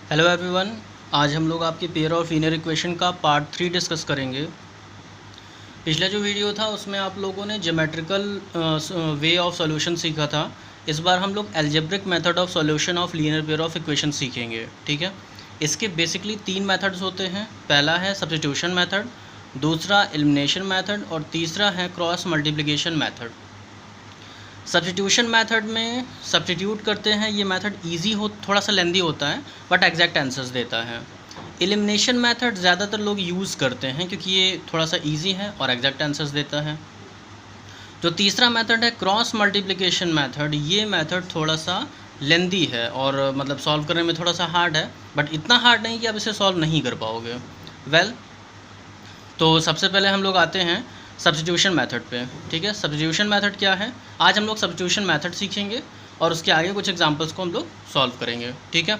Hello everyone. आज हम लोग आपके पेयर ऑफ लीनियर इक्वेशन का पार्ट 3 डिस्कस करेंगे। पिछला जो वीडियो था उसमें आप लोगों ने ज्योमेट्रिकल वे ऑफ सॉल्यूशन सीखा था। इस बार हम लोग algebraic method of solution of linear pair of equation सीखेंगे। ठीक है, इसके बेसिकली 3 मेथड्स होते हैं। पहला है सब्स्टिट्यूशन मेथड, दूसरा एलिमिनेशन मेथड और तीसरा है cross multiplication method. Substitution method में सब्स्टिट्यूट करते हैं। ये मेथड इजी हो, थोड़ा सा लेंदी होता है बट एग्जैक्ट आंसर्स देता है। एलिमिनेशन मेथड ज़्यादातर लोग यूज़ करते हैं क्योंकि ये थोड़ा सा इजी है और एग्जैक्ट आंसर्स देता है। जो तीसरा मेथड है क्रॉस मल्टीप्लिकेशन मेथड, ये मेथड थोड़ा सा लेंदी है और मतलब सॉल्व करने में थोड़ा सा हार्ड है, बट इतना हार्ड नहीं कि आप इसे सॉल्व नहीं कर पाओगे। तो सबसे पहले हम लोग आते हैं सब्स्टिट्यूशन मेथड पे। ठीक है, सब्स्टिट्यूशन मेथड क्या है? आज हम लोग सब्स्टिट्यूशन मेथड सीखेंगे और उसके आगे कुछ एग्जांपल्स को हम लोग सॉल्व करेंगे। ठीक है,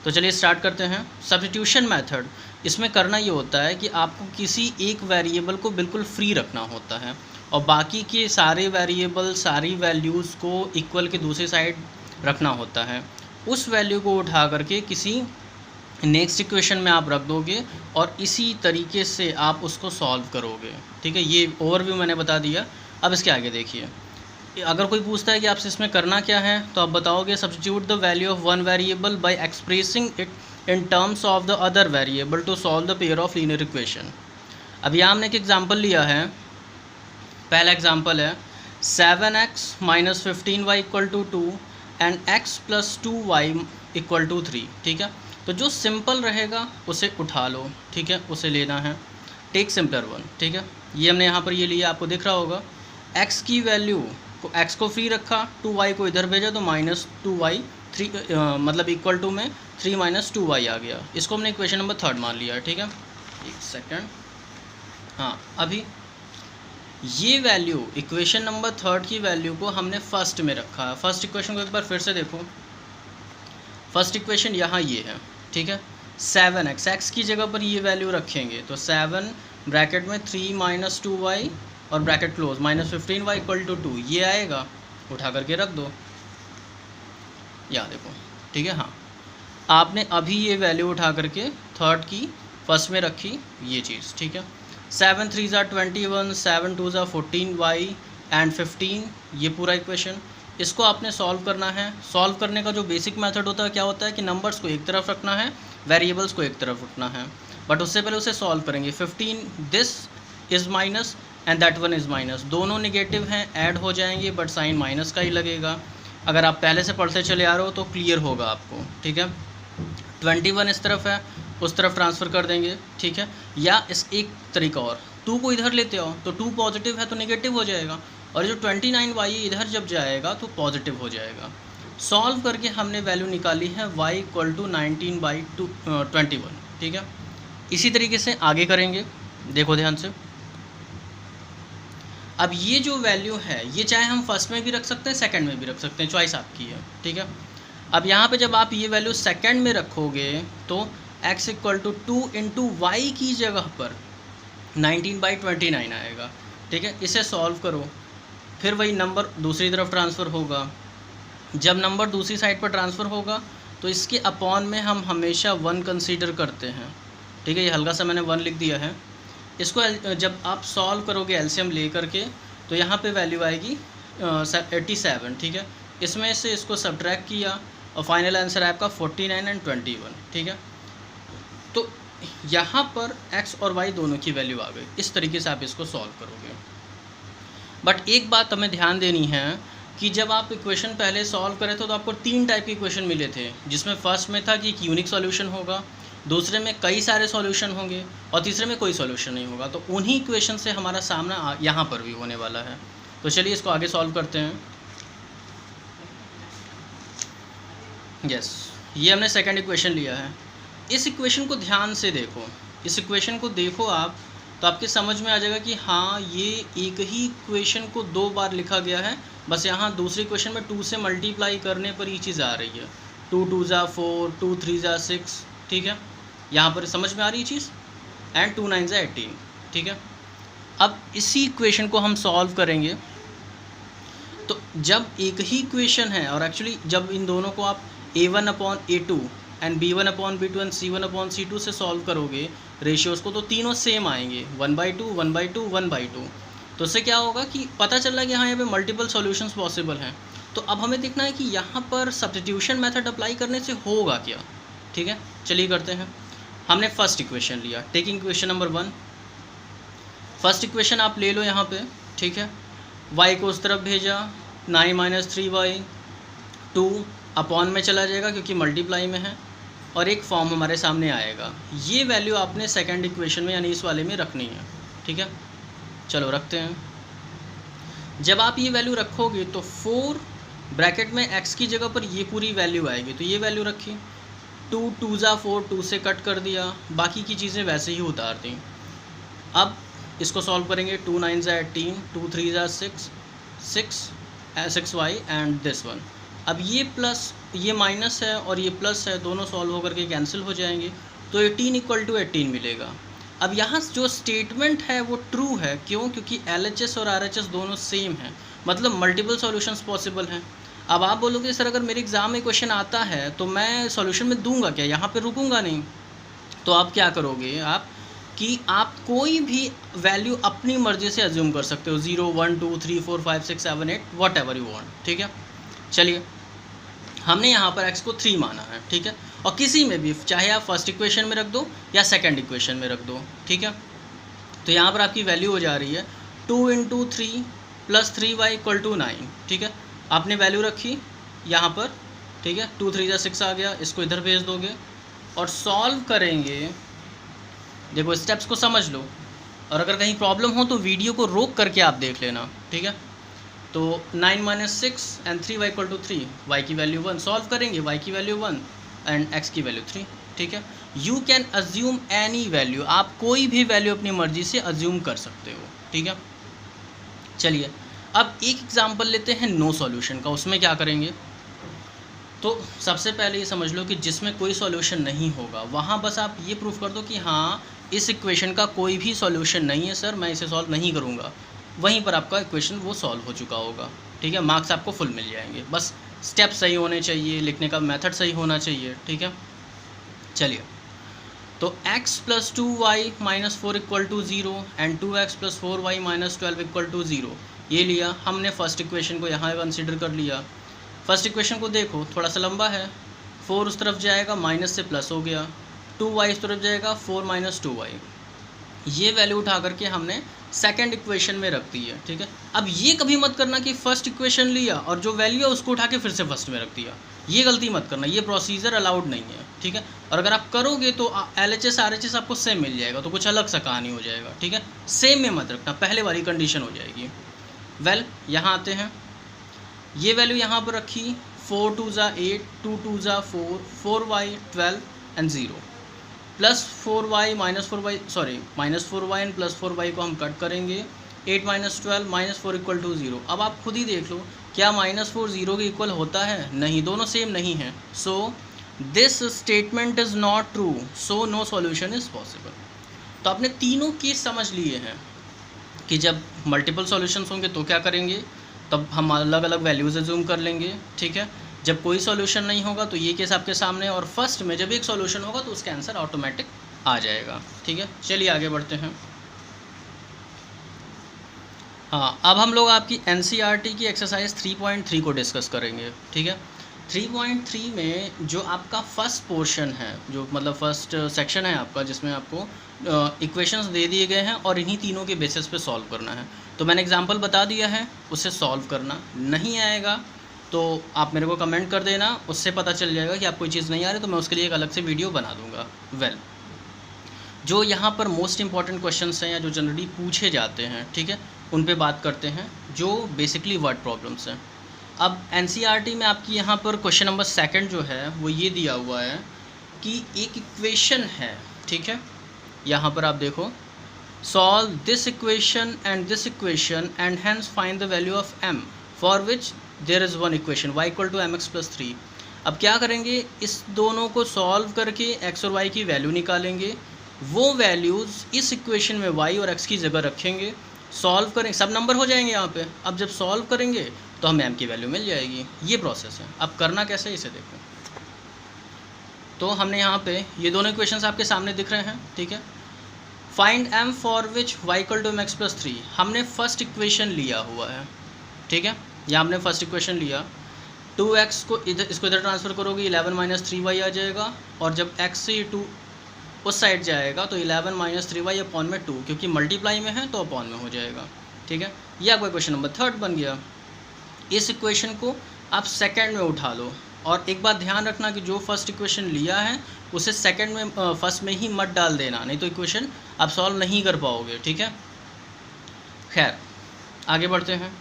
तो चलिए स्टार्ट करते हैं। सब्स्टिट्यूशन मेथड, इसमें करना ये होता है कि आपको किसी एक वेरिएबल को बिल्कुल फ्री रखना होता है और बाकी के सारे वेरिएबल, सारी वैल्यूज़ को इक्वल के दूसरी साइड रखना होता है। उस वैल्यू को उठा करके किसी नेक्स्ट इक्वेशन में आप रख दोगे और इसी तरीके से आप उसको सॉल्व करोगे। ठीक है, ये ओवरव्यू मैंने बता दिया। अब इसके आगे देखिए, अगर कोई पूछता है कि आपसे इसमें करना क्या है तो आप बताओगे substitute the value of one variable by expressing it in terms of the other variable to solve the pair of linear equation. अब यहाँ हमने एक एग्जाम्पल लिया है। पहला एग्जाम्पल है 7x - 15y = 2 and x + 2y = 3। ठीक है, तो जो सिंपल रहेगा उसे उठा लो। ठीक है, उसे लेना है। Take simpler one. ठीक है, ये हमने यहाँ पर ये लिया, आपको दिख रहा होगा। x की वैल्यू को, x को फ्री रखा, 2y को इधर भेजा तो -2y 3 मतलब = में 3 - 2y आ गया। इसको हमने इक्वेशन नंबर 3 मान लिया। ठीक है, एक सेकेंड। हाँ, अभी ये वैल्यू इक्वेशन नंबर 3 की वैल्यू को हमने फर्स्ट में रखा है। फर्स्ट इक्वेशन को एक बार फिर से देखो। फर्स्ट इक्वेशन यहाँ ये है। ठीक है, 7x, x की जगह पर ये वैल्यू रखेंगे तो 7 ब्रैकेट में 3 - 2y और ब्रैकेट क्लोज -15y = 2 ये आएगा। उठा करके रख दो, यहाँ देखो। ठीक है, हाँ, आपने अभी ये वैल्यू उठा करके थर्ड की फर्स्ट में रखी, ये चीज़। ठीक है, 7 3 = 21, 7 2 = 14y एंड 15, ये पूरा इक्वेशन। इसको आपने सॉल्व करना है। सॉल्व करने का जो बेसिक मेथड होता है क्या होता है कि नंबर्स को एक तरफ रखना है, वेरिएबल्स को एक तरफ रखना है। बट उससे पहले उसे सॉल्व करेंगे। 15 this is minus and that one is minus, दोनों नेगेटिव हैं, ऐड हो जाएंगे बट साइन माइनस का ही लगेगा। अगर आप पहले से पढ़ते चले आ रहे हो तो क्लियर होगा आपको। ठीक है, 21 इस तरफ है, उस तरफ ट्रांसफ़र कर देंगे। ठीक है, या इस एक तरीका और, 2 को इधर लेते आओ तो 2 पॉजिटिव है तो नेगेटिव हो जाएगा, और जो 29y इधर जब जाएगा तो पॉजिटिव हो जाएगा। सॉल्व करके हमने वैल्यू निकाली है y = 19/21। ठीक है, इसी तरीके से आगे करेंगे। देखो ध्यान से। अब ये जो वैल्यू है ये चाहे हम फर्स्ट में भी रख सकते हैं, सेकंड में भी रख सकते हैं, चॉइस आपकी है। ठीक है, अब यहाँ पे जब आप ये वैल्यू सेकंड में रखोगे तो x = 2 × y की जगह पर 19/29 आएगा। ठीक है, इसे सॉल्व करो, फिर वही नंबर दूसरी तरफ ट्रांसफ़र होगा। जब नंबर दूसरी साइड पर ट्रांसफ़र होगा तो इसके अपॉन में हम हमेशा 1 कंसीडर करते हैं। ठीक है, ये हल्का सा मैंने 1 लिख दिया है। इसको जब आप सॉल्व करोगे एलसीएम ले करके तो यहाँ पे वैल्यू आएगी 87। ठीक है, इसमें से इसको सब्ट्रैक्ट किया और फाइनल आंसर है आपका 49 एंड 21। ठीक है, तो यहाँ पर x और y दोनों की वैल्यू आ गई। इस तरीके से आप इसको सॉल्व करोगे। बट एक बात हमें ध्यान देनी है कि जब आप इक्वेशन पहले सॉल्व करे थे तो आपको 3 टाइप के इक्वेशन मिले थे, जिसमें फर्स्ट में था कि एक यूनिक सॉल्यूशन होगा, दूसरे में कई सारे सॉल्यूशन होंगे और तीसरे में कोई सॉल्यूशन नहीं होगा। तो उन्हीं इक्वेशन से हमारा सामना यहाँ पर भी होने वाला है। तो चलिए इसको आगे सॉल्व करते हैं। यस, ये हमने सेकंड इक्वेशन लिया है। इस इक्वेशन को ध्यान से देखो, इस इक्वेशन को देखो आप, तो आपके समझ में आ जाएगा कि हाँ ये एक ही इक्वेशन को 2 बार लिखा गया है, बस यहाँ दूसरी इक्वेशन में 2 से मल्टीप्लाई करने पर ये चीज़ आ रही है। 2 2 = 4, 2 3 = 6। ठीक है, यहाँ पर समझ में आ रही चीज़। एंड 2 9 = 18। ठीक है, अब इसी इक्वेशन को हम सॉल्व करेंगे तो जब एक ही इक्वेशन है और एक्चुअली जब इन दोनों को आप a1/a2 and b1/b2 and c1/c2 से सॉल्व करोगे रेशियोज़ को तो तीनों सेम आएंगे, 1/2 1/2 1/2। तो उससे क्या होगा कि पता चल रहा है कि हाँ यहाँ पे मल्टीपल सॉल्यूशंस पॉसिबल हैं। तो अब हमें देखना है कि यहाँ पर सब्स्टिट्यूशन मेथड अप्लाई करने से होगा क्या। ठीक है, चलिए करते हैं। हमने फर्स्ट इक्वेशन लिया, taking equation number 1। First equation आप ले लो यहाँ पे, ठीक है। y को उस तरफ भेजा, 9 - 3y 2 अपॉन में चला जाएगा क्योंकि मल्टीप्लाई में है, और एक फॉर्म हमारे सामने आएगा। ये वैल्यू आपने सेकंड इक्वेशन में यानी इस वाले में रखनी है। ठीक है, चलो रखते हैं। जब आप ये वैल्यू रखोगे तो 4 ब्रैकेट में x की जगह पर ये पूरी वैल्यू आएगी, तो ये वैल्यू रखी। 2 2 ज़ा 4, 2 से कट कर दिया, बाकी की चीज़ें वैसे ही उतार दी। अब इसको सॉल्व करेंगे, 2 9 ज़ा 18, 2 3 ज़ा 6y एंड दिस वन। अब ये प्लस ये माइनस है और ये प्लस है, दोनों सॉल्व होकर के कैंसिल हो जाएंगे, तो 18 = 18 मिलेगा। अब यहाँ जो स्टेटमेंट है वो ट्रू है, क्यों? क्योंकि LHS और RHS दोनों सेम हैं, मतलब मल्टीपल सॉल्यूशंस पॉसिबल हैं। अब आप बोलोगे सर अगर मेरे एग्ज़ाम में क्वेश्चन आता है तो मैं सॉल्यूशन में दूंगा क्या, यहाँ पे रुकूंगा नहीं। तो आप क्या करोगे आप कि आप कोई भी वैल्यू अपनी मर्ज़ी से अज्यूम कर सकते हो, 0 1 2 3 4 5 6 7 8 वॉट एवर यू वांट। ठीक है, चलिए हमने यहाँ पर x को 3 माना है। ठीक है, और किसी में भी चाहे आप फर्स्ट इक्वेशन में रख दो या सेकंड इक्वेशन में रख दो। ठीक है, तो यहाँ पर आपकी वैल्यू हो जा रही है 2 × 3 + 3y = 9। ठीक है, आपने वैल्यू रखी यहाँ पर। ठीक है, 2 3 ज़ा 6 आ गया, इसको इधर भेज दोगे और सॉल्व करेंगे। देखो स्टेप्स को समझ लो, और अगर कहीं प्रॉब्लम हो तो वीडियो को रोक करके आप देख लेना। ठीक है, तो 9 - 6 एंड 3y = 3, y की वैल्यू 1, सॉल्व करेंगे, y की वैल्यू 1 एंड x की वैल्यू 3। ठीक है, you can assume any value, आप कोई भी वैल्यू अपनी मर्जी से अज्यूम कर सकते हो। ठीक है, चलिए अब एक एग्जांपल लेते हैं नो सॉल्यूशन का। उसमें क्या करेंगे, तो सबसे पहले ये समझ लो कि जिसमें कोई सॉल्यूशन नहीं होगा वहाँ बस आप ये प्रूफ कर दो कि हाँ इस इक्वेशन का कोई भी सॉल्यूशन नहीं है सर, मैं इसे सॉल्व नहीं करूँगा। वहीं पर आपका इक्वेशन वो सॉल्व हो चुका होगा। ठीक है, मार्क्स आपको फुल मिल जाएंगे, बस स्टेप सही होने चाहिए, लिखने का मेथड सही होना चाहिए। ठीक है, चलिए तो x + 2y - 4 = 0 and 2x + 4y - 12 = 0। ये लिया हमने फर्स्ट इक्वेशन को यहाँ कंसिडर कर लिया। फर्स्ट इक्वेशन को देखो, थोड़ा सा लंबा है, 4 उस तरफ जाएगा, माइनस से प्लस हो गया, 2y इस तरफ जाएगा, 4 - 2y। ये वैल्यू उठा करके हमने सेकंड इक्वेशन में रख दी है। ठीक है, अब ये कभी मत करना कि फर्स्ट इक्वेशन लिया और जो वैल्यू है उसको उठा के फिर से फर्स्ट में रख दिया, ये गलती मत करना, ये प्रोसीजर अलाउड नहीं है। ठीक है, और अगर आप करोगे तो LHS RHS आपको सेम मिल जाएगा, तो कुछ अलग सा कहानी हो जाएगा। ठीक है, सेम में मत रखना, पहले वाली कंडीशन हो जाएगी। वेल यहाँ आते हैं, ये वैल्यू यहाँ पर रखी, 4 2 ज़ा 8, 2 2 ज़ा 4, 4y 12 and 0 plus 4y and plus 4y को हम कट करेंगे, 8 - 12 - 4 = 0। अब आप खुद ही देख लो, क्या -4 0 के इक्वल होता है? नहीं, दोनों सेम नहीं हैं। So this statement is not true, so no solution is possible. तो आपने तीनों केस समझ लिए हैं कि जब मल्टीपल सॉल्यूशंस होंगे तो क्या करेंगे, तब हम अलग अलग वैल्यूज अज्यूम कर लेंगे। ठीक है, जब कोई सॉल्यूशन नहीं होगा तो ये केस आपके सामने, और फर्स्ट में जब एक सॉल्यूशन होगा तो उसका आंसर ऑटोमेटिक आ जाएगा। ठीक है, चलिए आगे बढ़ते हैं। हाँ, अब हम लोग आपकी NCERT की एक्सरसाइज 3.3 को डिस्कस करेंगे। ठीक है, 3.3 में जो आपका फर्स्ट पोर्शन है, जो मतलब फर्स्ट सेक्शन है आपका, जिसमें आपको इक्वेशंस दे दिए गए हैं और इन्हीं तीनों के बेसिस पे सॉल्व करना है। तो मैंने एग्जांपल बता दिया है, उससे सॉल्व करना। नहीं आएगा तो आप मेरे को कमेंट कर देना, उससे पता चल जाएगा कि आप कोई चीज़ नहीं आ रही, तो मैं उसके लिए एक अलग से वीडियो बना दूंगा। वेल, जो यहाँ पर मोस्ट इंपॉर्टेंट क्वेश्चंस हैं या जो जनरली पूछे जाते हैं, ठीक है, उन पे बात करते हैं, जो बेसिकली वर्ड प्रॉब्लम्स हैं। अब NCERT में आपकी यहाँ पर क्वेश्चन नंबर 2 जो है वो ये दिया हुआ है कि एक इक्वेशन है। ठीक है, यहाँ पर आप देखो, solve this equation and hence find the value of m for which there is one equation y = mx + 3। अब क्या करेंगे, इस दोनों को सॉल्व करके x और y की वैल्यू निकालेंगे, वो वैल्यूज़ इस इक्वेशन में y और x की जगह रखेंगे, सॉल्व करेंगे, सब नंबर हो जाएंगे यहाँ पे। अब जब सॉल्व करेंगे तो हमें m की वैल्यू मिल जाएगी। ये प्रोसेस है। अब करना कैसे, इसे देखो। तो हमने यहाँ पे ये दोनों इक्वेशंस आपके सामने दिख रहे हैं, ठीक है। Find m for which y equal to mx plus 3, हमने फर्स्ट इक्वेशन लिया हुआ है, ठीक है। या हमने फर्स्ट इक्वेशन लिया, 2x को इसको इधर ट्रांसफ़र करोगे 11 माइनस 3y आ जाएगा, और जब x से 2 उस साइड जाएगा तो 11 माइनस 3y अपॉन में 2, क्योंकि मल्टीप्लाई में है तो अपॉन में हो जाएगा, ठीक है। ये आपका इक्वेशन नंबर 3 बन गया। इस इक्वेशन को आप सेकंड में उठा लो, और एक बात ध्यान रखना कि जो फर्स्ट इक्वेशन लिया है उसे सेकंड में फर्स्ट में ही मत डाल देना, नहीं तो इक्वेशन आप सॉल्व नहीं कर पाओगे, ठीक है। खैर आगे बढ़ते हैं।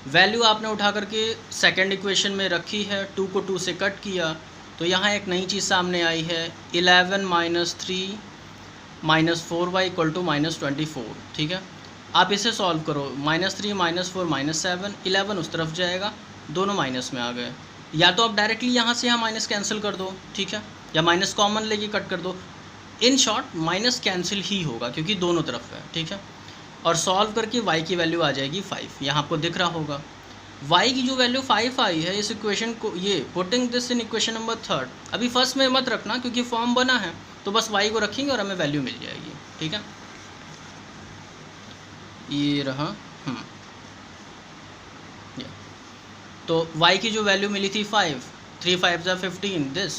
वैल्यू आपने उठा करके सेकंड इक्वेशन में रखी है, 2 को 2 से कट किया तो यहाँ एक नई चीज़ सामने आई है, 11 minus 3 minus 4y equal to minus 24, ठीक है। आप इसे सॉल्व करो, -3 -4 -7, 11 उस तरफ जाएगा, दोनों माइनस में आ गए। या तो आप डायरेक्टली यहाँ से यहाँ माइनस कैंसिल कर दो, ठीक है, या माइनस कॉमन लेके कट कर दो। इन शॉर्ट माइनस कैंसिल ही होगा क्योंकि दोनों तरफ है, ठीक है। और सॉल्व करके y की वैल्यू आ जाएगी 5, यहाँ आपको दिख रहा होगा। y की जो वैल्यू 5 आई है, इस इक्वेशन को ये putting this in equation number 3, अभी फर्स्ट में मत रखना क्योंकि फॉर्म बना है, तो बस y को रखेंगे और हमें वैल्यू मिल जाएगी, ठीक है। ये रहा तो y की जो वैल्यू मिली थी 5, 3 5 ज़ा 15 दिस,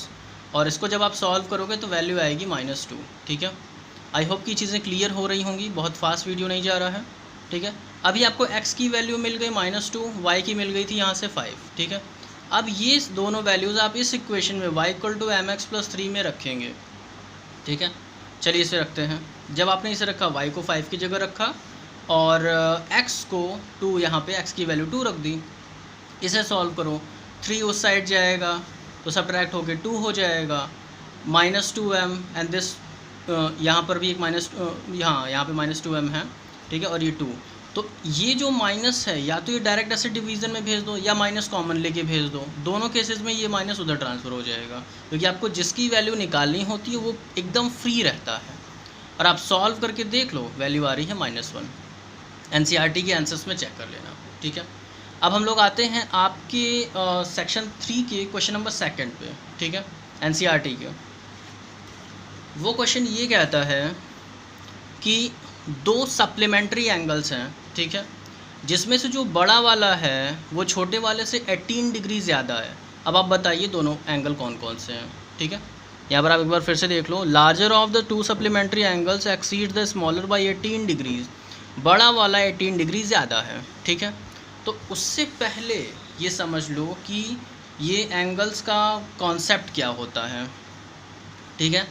और इसको जब आप सॉल्व करोगे तो वैल्यू आएगी -2, ठीक है। आई होप कि चीज़ें क्लियर हो रही होंगी, बहुत फास्ट वीडियो नहीं जा रहा है, ठीक है। अभी आपको x की वैल्यू मिल गई -2, y की मिल गई थी यहाँ से 5, ठीक है। अब ये दोनों वैल्यूज़ आप इस इक्वेशन में y equal to mx plus 3 में रखेंगे, ठीक है। चलिए इसे रखते हैं। जब आपने इसे रखा, y को 5 की जगह रखा और x को 2, यहाँ पे x की वैल्यू 2 रख दी। इसे सॉल्व करो, 3 उस साइड जाएगा तो सब्ट्रैक्ट होके 2 हो जाएगा, -2m एंड दिस यहाँ पर भी एक माइनस, यहाँ पे -2m है, ठीक है, और ये 2। तो ये जो माइनस है, या तो ये डायरेक्ट ऐसे डिवीज़न में भेज दो या माइनस कॉमन लेके भेज दो, दोनों केसेस में ये माइनस उधर ट्रांसफ़र हो जाएगा, क्योंकि आपको जिसकी वैल्यू निकालनी होती है वो एकदम फ्री रहता है। और आप सॉल्व करके देख लो, वैल्यू आ रही है -1। NCERT के आंसर्स में चेक कर लेना, ठीक है। अब हम लोग आते हैं आपके सेक्शन 3 के क्वेश्चन नंबर 2 पे, ठीक है, NCERT के। वो क्वेश्चन ये कहता है कि 2 सप्लीमेंट्री एंगल्स हैं, ठीक है, जिसमें से जो बड़ा वाला है वो छोटे वाले से 18 डिग्री ज़्यादा है। अब आप बताइए दोनों एंगल कौन कौन से हैं, ठीक है। यहाँ पर आप एक बार फिर से देख लो, larger of the 2 supplementary angles exceed the smaller by 18 degrees, बड़ा वाला 18 डिग्री ज़्यादा है, ठीक है। तो उससे पहले ये समझ लो कि ये एंगल्स का कॉन्सेप्ट क्या होता है, ठीक है।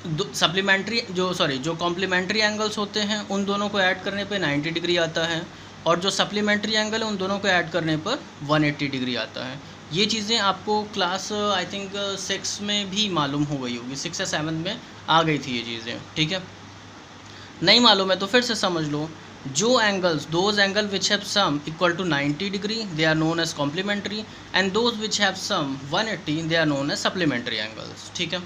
जो कॉम्प्लीमेंट्री एंगल्स होते हैं उन दोनों को ऐड करने पे 90 डिग्री आता है, और जो सप्लीमेंट्री एंगल है उन दोनों को ऐड करने पर 180 डिग्री आता है। ये चीज़ें आपको क्लास आई थिंक 6 में भी मालूम हो गई होगी, 6 या 7 में आ गई थी ये चीज़ें, ठीक है। नहीं मालूम है तो फिर से समझ लो, जो angles, those angle which have sum equal to 90 degree they are known as complementary, and those which have sum 180 they are known as supplementary angles, ठीक है।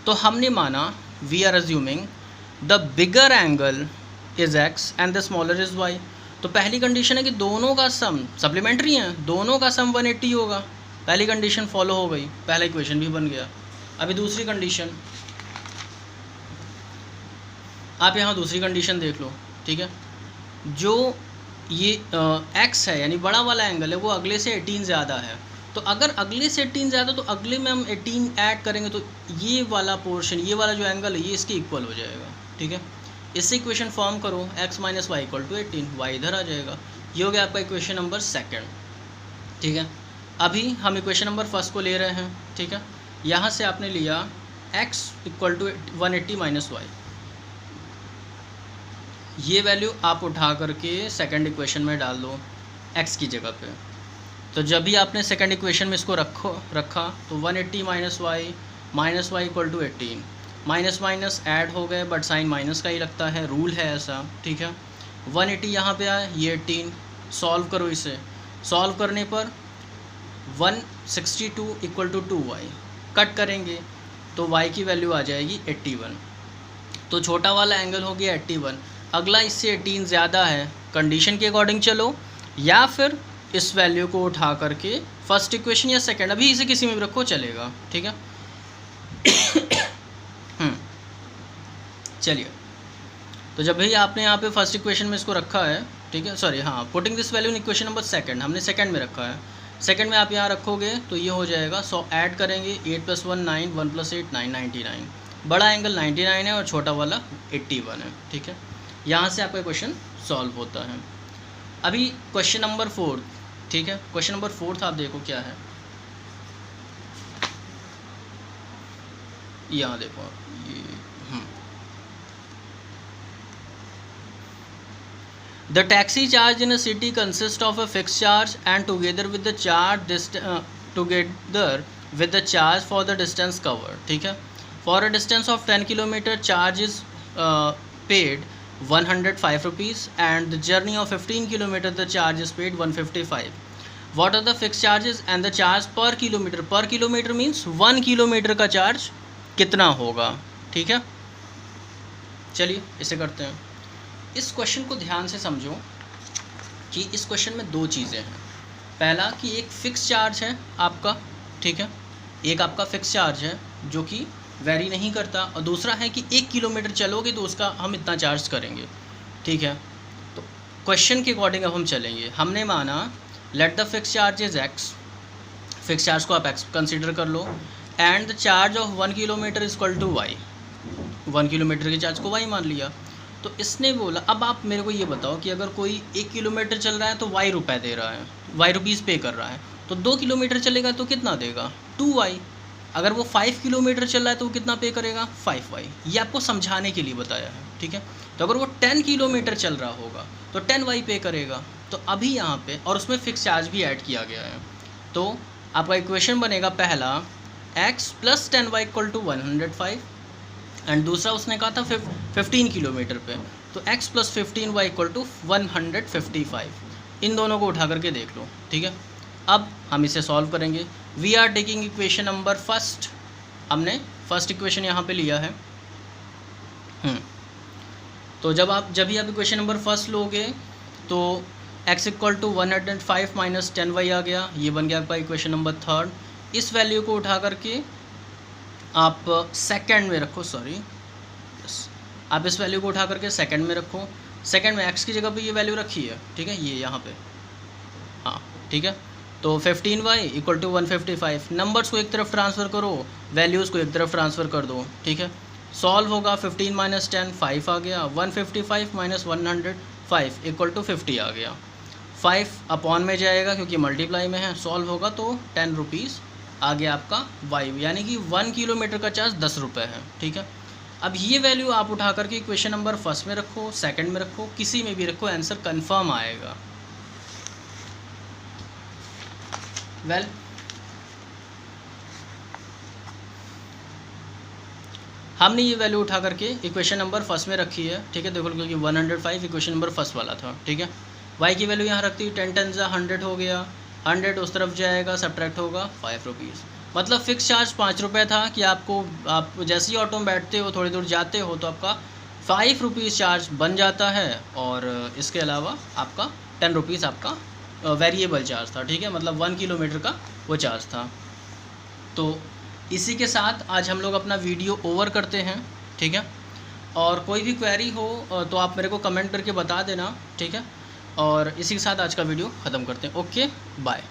तो हमने माना, we are assuming the bigger angle is x and the smaller is y। तो पहली condition है कि दोनों का सम सप्लीमेंट्री हैं, दोनों का सम 180 होगा, पहली कंडीशन फॉलो हो गई, पहला इक्वेशन भी बन गया। अभी दूसरी कंडीशन, आप यहाँ दूसरी कंडीशन देख लो, ठीक है। जो ये x है यानी बड़ा वाला एंगल है वो अगले से 18 ज़्यादा है, तो अगर अगले से 18 ज़्यादा तो अगले में हम 18 ऐड करेंगे तो ये वाला पोर्शन, ये वाला जो एंगल है ये इसके इक्वल हो जाएगा, ठीक है। इससे इक्वेशन फॉर्म करो, x minus y equal to 18, y इधर आ जाएगा। ये हो गया आपका इक्वेशन नंबर 2, ठीक है। अभी हम इक्वेशन नंबर 1 को ले रहे हैं, ठीक है। यहाँ से आपने लिया x equal to 180 minus y, ये वैल्यू आप उठा करके सेकंड इक्वेशन में डाल दो x की जगह पे। तो जब भी आपने सेकंड इक्वेशन में इसको रखा तो 180 minus y equal to 18, minus minus add हो गए बट साइन माइनस का ही लगता है, रूल है ऐसा, ठीक है। 180 यहाँ पे आए, ये 18, सॉल्व करो इसे, सॉल्व करने पर 162 इक्वल टू 2y, कट करेंगे तो y की वैल्यू आ जाएगी 81। तो छोटा वाला एंगल हो गया 81, अगला इससे 18 ज़्यादा है, कंडीशन के अकॉर्डिंग चलो, या फिर इस वैल्यू को उठा करके फर्स्ट इक्वेशन या सेकंड, अभी इसे किसी में भी रखो चलेगा, ठीक है। चलिए, तो जब भी आपने यहाँ पे फर्स्ट इक्वेशन में इसको रखा है, ठीक है, सॉरी हाँ, putting this value in equation number second, हमने सेकंड में रखा है, सेकंड में आप यहाँ रखोगे तो ये हो जाएगा 100 ऐड करेंगे 8 + 1 9, 1 + 8 9, 99। बड़ा एंगल 99 है और छोटा वाला 81 है, ठीक है। यहाँ से आपका क्वेश्चन सॉल्व होता है। अभी क्वेश्चन नंबर 4, ठीक है, क्वेश्चन नंबर 4 आप देखो क्या है, यहाँ देखो ये The taxi charge in a city consists of a fixed charge and together with the charge for the distance covered, ठीक है। For a distance of 10 km charge is paid 105 rupees and the journey of 15 km the charge is paid 155. What are the fixed charges and the charge per kilometer? Per kilometer means 1 kilometre का charge कितना होगा, ठीक है। चलिए इसे करते हैं। इस क्वेश्चन को ध्यान से समझो कि इस क्वेश्चन में दो चीज़ें हैं। पहला कि एक फ़िक्स चार्ज है आपका, ठीक है, एक आपका फ़िक्स चार्ज है जो कि वेरी नहीं करता, और दूसरा है कि 1 किलोमीटर चलोगे तो उसका हम इतना चार्ज करेंगे, ठीक है। तो क्वेश्चन के अकॉर्डिंग अब हम चलेंगे। हमने माना let the fix charge is X, fix charge को आप एक्स कंसिडर कर लो, and the charge of 1 kilometre is equal to Y, 1 kilometre के चार्ज को वाई मान लिया। तो इसने बोला अब आप मेरे को ये बताओ कि अगर कोई 1 किलोमीटर चल रहा है तो वाई रुपये दे रहा है, वाई रुपीज़ पे कर रहा है, तो 2 किलोमीटर चलेगा तो कितना देगा 2y। अगर वो 5 किलोमीटर चल रहा है तो वो कितना पे करेगा 5y। ये आपको समझाने के लिए बताया है, ठीक है। तो अगर वो 10 किलोमीटर चल रहा होगा तो 10y पे करेगा। तो अभी यहाँ पे और उसमें फिक्स चार्ज भी ऐड किया गया है, तो आपका इक्वेशन बनेगा पहला x + 10y = 105 एंड दूसरा उसने कहा था 15 किलोमीटर पे, तो x + 15y = 155। इन दोनों को उठा करके देख लो, ठीक है। अब हम इसे सॉल्व करेंगे। We are taking equation number first, हमने फर्स्ट इक्वेशन यहाँ पे लिया है। तो जब भी आप इक्वेशन नंबर फर्स्ट लोगे तो x = 105 - 10y आ गया, ये बन गया आपका इक्वेशन नंबर थर्ड। इस वैल्यू को उठा करके आप सेकंड में रखो, आप इस वैल्यू को उठा करके सेकंड में रखो। सेकंड में x की जगह पे ये वैल्यू रखी है, ठीक है, ये यहाँ पे, हाँ ठीक है। तो 15y = 155। नंबर्स को एक तरफ ट्रांसफ़र करो, वैल्यूज़ को एक तरफ ट्रांसफ़र कर दो, ठीक है। सॉल्व होगा 15 - 10 5 आ गया, 155 - 105 = 50 आ गया। 5 अपॉन में जाएगा क्योंकि मल्टीप्लाई में है, सॉल्व होगा तो 10 रुपीज़ आ गया आपका वाई, यानी कि 1 किलोमीटर का चार्ज 10 रुपये है, ठीक है। अब ये वैल्यू आप उठा करके इक्वेशन नंबर फर्स्ट में रखो, सेकंड में रखो, किसी में भी रखो, आंसर कंफर्म आएगा। वेल हमने ये वैल्यू उठा करके इक्वेशन नंबर फर्स्ट में रखी है, ठीक है। देखो क्योंकि 105 इक्वेशन नंबर फर्स्ट वाला था, ठीक है। वाई की वैल्यू यहाँ रखती है, 10 × 10 = 100 हो गया, 100 उस तरफ जाएगा, सब्ट्रैक्ट होगा 5 रुपीज़। मतलब फ़िक्स चार्ज 5 रुपये था कि आप जैसे ही ऑटो में बैठते हो थोड़ी दूर जाते हो तो आपका 5 रुपीज़ चार्ज बन जाता है, और इसके अलावा आपका 10 रुपीज़ आपका वेरिएबल चार्ज था, ठीक है, मतलब 1 किलोमीटर का वो चार्ज था। तो इसी के साथ आज हम लोग अपना वीडियो ओवर करते हैं, ठीक है। और कोई भी क्वेरी हो तो आप मेरे को कमेंट करके बता देना, ठीक है। और इसी के साथ आज का वीडियो ख़त्म करते हैं। Okay bye.